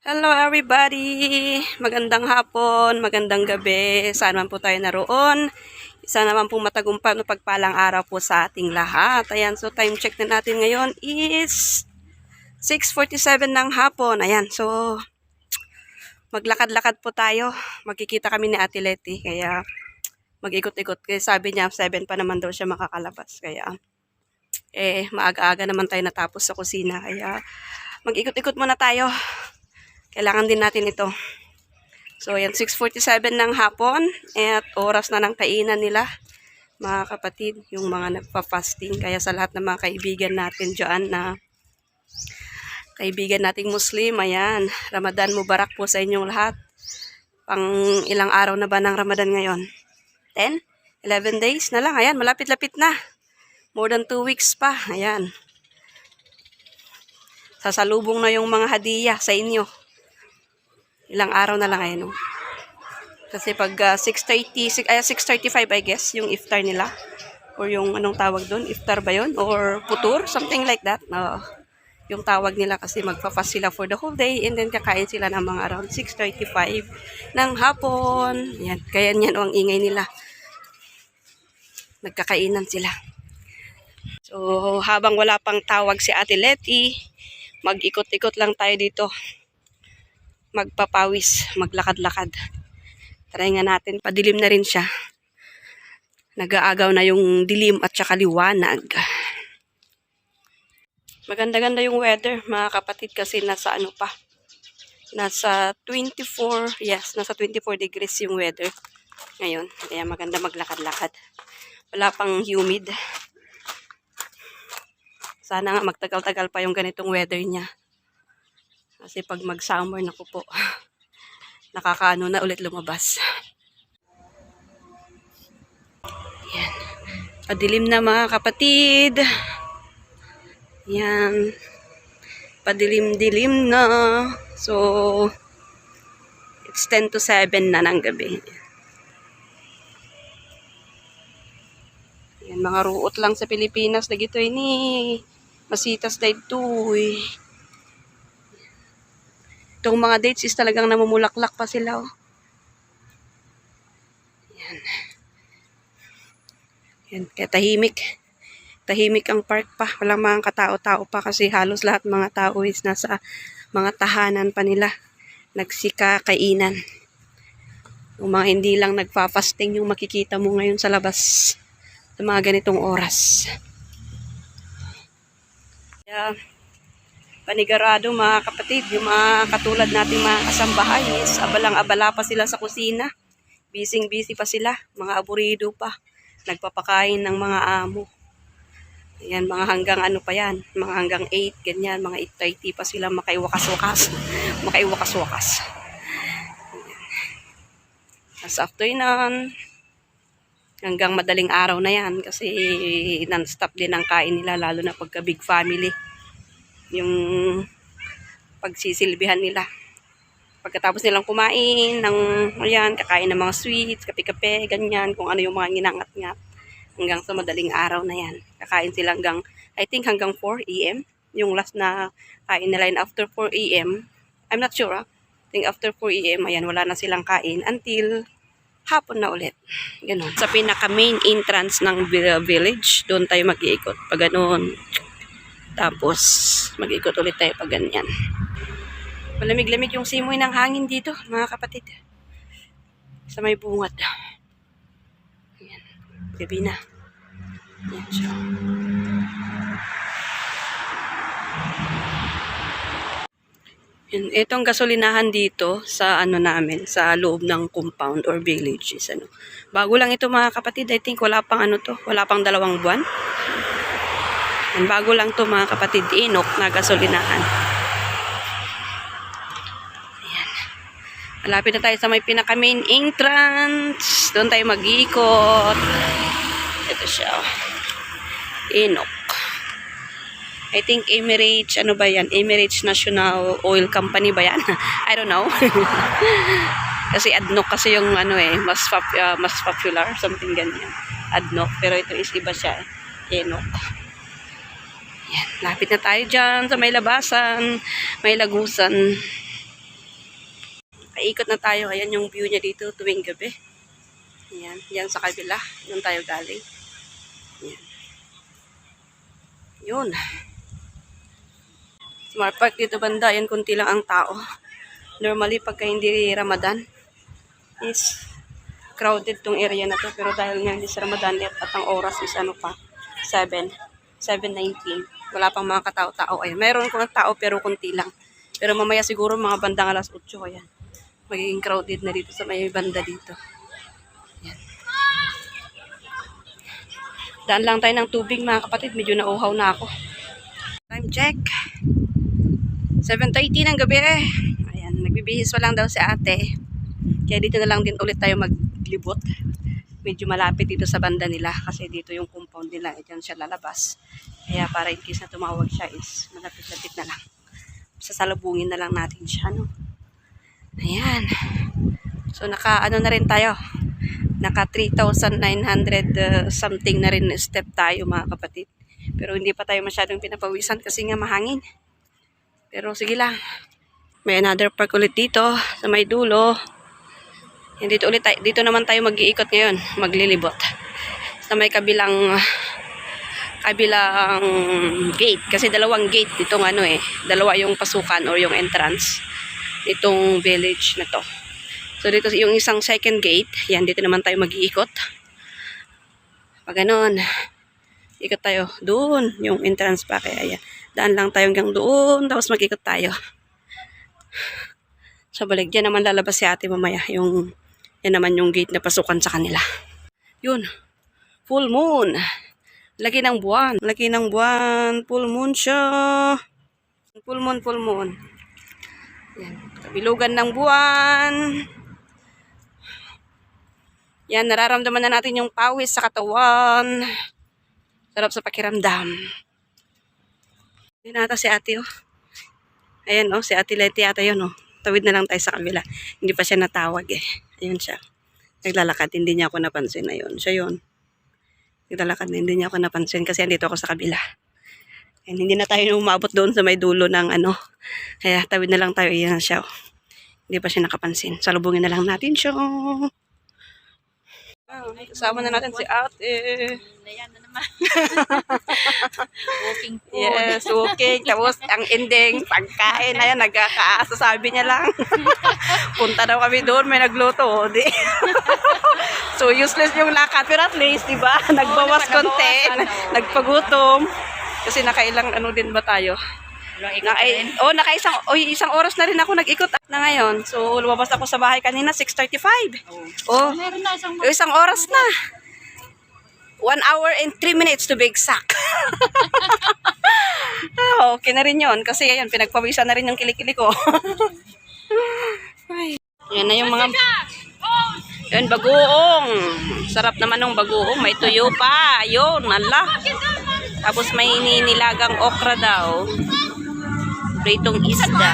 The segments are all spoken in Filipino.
Hello everybody! Magandang hapon, magandang gabi. Saan man po tayo naroon. Isa naman pong matagumpay na pagpalang araw po sa ating lahat. Ayan, so time check na natin ngayon is 6:47 ng hapon. Ayan, so maglakad-lakad po tayo. Magkikita kami ni Ate Leti. Kaya mag-ikot-ikot. Kaya sabi niya 7 pa naman daw siya makakalabas. Kaya maaga-aga naman tayo natapos sa kusina. Kaya mag-ikot-ikot muna tayo. Kailangan din natin ito. So, ayan, 6:47 ng hapon at oras na ng kainan nila, mga kapatid, yung mga nagpa-fasting. Kaya sa lahat ng mga kaibigan natin dyan na kaibigan nating Muslim, ayan, Ramadan Mubarak po sa inyong lahat. Pang ilang araw na ba ng Ramadan ngayon? 10? 11 days na lang. Ayan, malapit-lapit na. More than 2 weeks pa. Ayan. Sasalubong na yung mga hadiah sa inyo. Ilang araw na lang ngayon. No? Kasi pag 6:35 I guess, yung iftar nila. Or yung anong tawag doon? Iftar ba yun? Or putur? Something like that. Yung tawag nila kasi magpa-fast sila for the whole day. And then kakain sila ng mga around 6:35 ng hapon. Yan. Kaya yan ang ingay nila. Nagkakainan sila. So habang wala pang tawag si Ate Leti, mag-ikot-ikot lang tayo dito. Magpapawis, maglakad-lakad. Try nga natin, padilim na rin siya. Nag-aagaw na yung dilim at saka liwanag. Maganda-ganda yung weather, mga kapatid, kasi nasa ano pa. Nasa 24, yes, nasa 24 degrees yung weather ngayon. Kaya maganda maglakad-lakad. Wala pang humid. Sana nga magtagal-tagal pa yung ganitong weather niya. Kasi pag mag-summer, naku po, nakakaano na ulit lumabas. Yan. Padilim na mga kapatid. Yan. Padilim-dilim na. So, it's 10 to 7 na ng gabi. Yan, mga ruot lang sa Pilipinas. Dagito ini. Masitas dahil ito eh. Itong mga dates is talagang namumulaklak pa sila. Oh. Yan. Yan. Kaya tahimik. Tahimik ang park pa. Walang mga katao-tao pa kasi halos lahat mga tao is nasa mga tahanan pa nila. Nagsikakainan. Yung mga hindi lang nagpa-fasting yung makikita mo ngayon sa labas sa mga ganitong oras. Kaya, panigarado mga kapatid, yung mga katulad nating mga kasambahay is abalang-abala pa sila sa kusina. Busy-busy pa sila, mga aburido pa. Nagpapakain ng mga amo. Ayan, mga hanggang ano pa yan, mga hanggang 8, ganyan, mga 8:30 pa sila makaiwakas-wakas. Makaiwakas-wakas. As after nun, hanggang madaling araw na yan kasi non-stop din ang kain nila, lalo na pagka big family. Yung pagsisilbihan nila. Pagkatapos nilang kumain ng, ayan, kakain ng mga sweets, kape-kape, ganyan, kung ano yung mga ginangat-ngat. Hanggang sa madaling araw na yan. Kakain sila hanggang, I think hanggang 4 AM. Yung last na kain nila yun after 4 AM. I'm not sure. I think after 4 AM, ayan, wala na silang kain until hapon na ulit. Ganun. Sa pinaka-main entrance ng village, doon tayo mag-iikot. Pag ganun. Tapos, mag-ikot ulit tayo pag ganyan. Malamig-lamig yung simoy ng hangin dito, mga kapatid. Sa may bungad. Ayan. Gabi na. Ayan siya. Ayan. Itong gasolinahan dito sa ano namin, sa loob ng compound or villages. Ano. Bago lang ito mga kapatid. I think wala pang ano to. Wala pang 2 buwan. Ayan. Bago lang to mga kapatid. Inok na gasolinahan. Malapit na tayo sa may pinaka-main entrance. Doon tayo mag-ikot. Ito siya. Inok. I think Emirates, ano ba yan? Emirates National Oil Company ba yan? I don't know. Kasi ADNOC kasi yung ano mas popular. Something ganyan. ADNOC. Pero ito is iba siya. Inok. Yan. Lapit na tayo dyan sa may labasan. May lagusan. Nakaikot na tayo. Ayan yung view niya dito tuwing gabi. Ayan. Yan sa kabila. Doon tayo galing. Ayan. Yun. Smart Park dito banda. Ayan, kunti lang ang tao. Normally, pagka hindi Ramadan, is crowded tong area na to. Pero dahil nga hindi sa Ramadan at ang oras is ano pa, 7:19. Wala pang mga katao-tao. Ayan. Meron ko ng tao pero kunti lang. Pero mamaya siguro mga bandang alas 8. Ayan. Magiging crowded na dito sa may banda dito. Ayan. Daan lang tayo ng tubig mga kapatid. Medyo nauhaw na ako. Time check. 7:30 ng gabi. Ayan. Nagbibihis pa lang daw si ate. Kaya dito na lang din ulit tayo maglibot. Medyo malapit dito sa banda nila kasi dito yung compound nila, diyan siya lalabas. Kaya para in case na tumawag siya is malapit-lapit na lang. Sasalubungin na lang natin siya, no? Ayan. So naka na rin tayo. Naka 3,900 something na rin step tayo mga kapatid. Pero hindi pa tayo masyadong pinapawisan kasi nga mahangin. Pero sige lang. May another park ulit dito sa may dulo. Dito ulit tayo, dito naman tayo mag-iikot ngayon, maglilibot. Sa may kabilang gate kasi dalawang gate ditong dalawa yung pasukan or yung entrance nitong village na to. So dito yung isang second gate, yan dito naman tayo mag-iikot. Pag ganon, ikot tayo doon, yung entrance pa kaya yan. Daan lang tayo hanggang doon, tapos mag-ikot tayo. So balik dyan naman lalabas si ate mamaya, yan naman yung gate na pasukan sa kanila. Yun. Full moon. Laki ng buwan. Laki ng buwan. Full moon siya. Full moon, full moon. Yan. Kabilugan ng buwan. Yan, nararamdaman na natin yung pawis sa katawan. Sarap sa pakiramdam. Yan ata si ate, oh. Ayan, oh. Si ate Leti ata yun, oh. Tawid na lang tayo sa kabila. Hindi pa siya natawag, eh. Ayun siya. Naglalakad, hindi niya ako napansin. Ayun, siya yun. Naglalakad, hindi niya ako napansin kasi andito ako sa kabila. And hindi na tayo umabot doon sa may dulo ng Kaya tawid na lang tayo. Ayan siya. Hindi pa siya nakapansin. Salubungin na lang natin siya. Kasama na natin si ate. Ayan na naman. Walking food. Yes, walking. Tapos ang ending, pagkain. Ayan, nagkakasasabi niya lang. Punta daw kami doon, may nagluto. Di. So useless yung lakad. Pero at least, di ba? Nagbawas konti. Nagpagutom. Kasi nakailang din ba tayo? Isang oras na rin ako nag-ikot na ngayon. So, lumabas ako sa bahay kanina, 6:35. Oh, Meron na isang oras na. 1 hour and 3 minutes to be exact. Okay na rin yun. Kasi ayan, pinagpawisan na rin yung kilikili ko. Ay. Yan na yung mga... Yan, bagoong. Sarap naman ng bagoong. May tuyo pa. Ayun, ala. Tapos may nilagang okra daw. Pritong isda.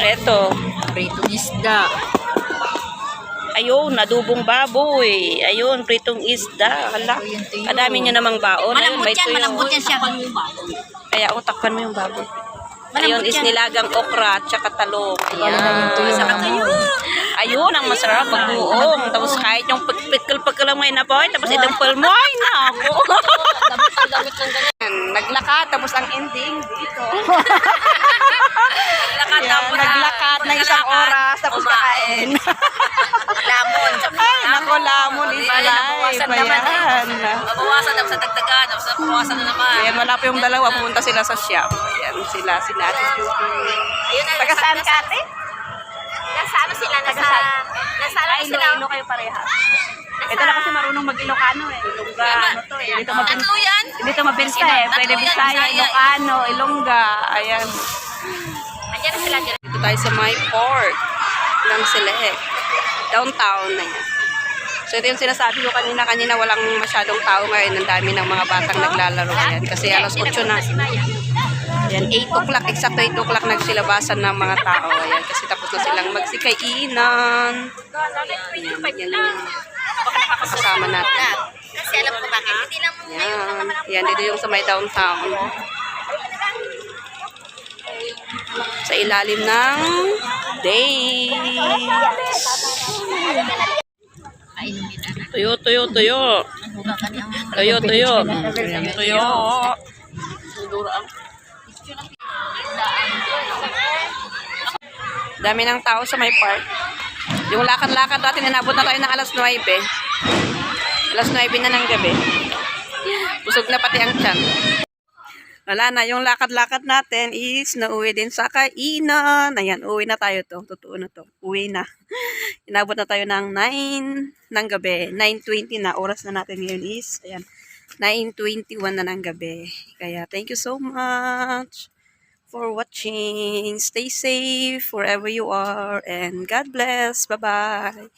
Eto. pritong isda. Ayun, nadubong baboy. Ayun, pritong isda. Hala. Kadami nyo namang baon. Ayun, may tuyo. Malambot yan siya. Kaya takpan mo yung baboy. Ayun, is nilagang okra at saka talong. Ayan. Ayun, ang masarap. Bagoong. Tapos kahit yung pagkal may napoy. Tapos itong pulmoy na ako. Naglakad. Tapos ang ending dito. Naglakad na isang oras. Tapos kakain. Lamon. Ay, nako, lamon is live. Ayan. Mabawasan daw sa dagdagan. Tapos mabawasan na naman. Ayan, wala pa yung dalawa. Pumunta sila sa shop. Ayan, sila Ate Judy. Ayun na. Taga saan ka, ate? Nasa ano sila? Nasa ano sila? Ilo kayo pareha. Ito na kasi marunong mag-Ilocano eh. Ilongga, Dito mabenta. Ano yan? Dito mabenta eh. Pwede Bisaya, Ilocano, Ilongga. Ayan. Andiyan na sila. Dito tayo sa my port ng Select. Downtown na yan. So ito yung sinasabi ko kanina walang masyadong tao ngayon. Ang dami ng mga batang naglalaro yan. Kasi alas 8 na. Ayan, 8 o'clock. Exacto 8 o'clock nagsilabasan ng mga tao. Ayan, kasi tapos na silang magsikainan. Ayan, yan kasama natin. Kasi alam ko bakit. Hindi lang mo Ayan. Ayan, dito yung sa may downtown. sa ilalim ng day. Tuyo, tuyo, tuyo. Tuyo, tuyo. Tuyo. Dami ng tao sa may park. Yung lakad-lakad natin, inabot na tayo ng alas 9. Alas 9 na ng gabi. Busog na pati ang tiyan. Wala na, yung lakad-lakad natin is nauwi din sa kainan. Ayan, uwi na tayo to. Totoo na to. Uwi na. Inabot na tayo ng 9 ng gabi. 9:20 na. Oras na natin ngayon is, ayan, 9:21 na ng gabi. Kaya, thank you so much for watching. Stay safe wherever you are. And God bless. Bye-bye.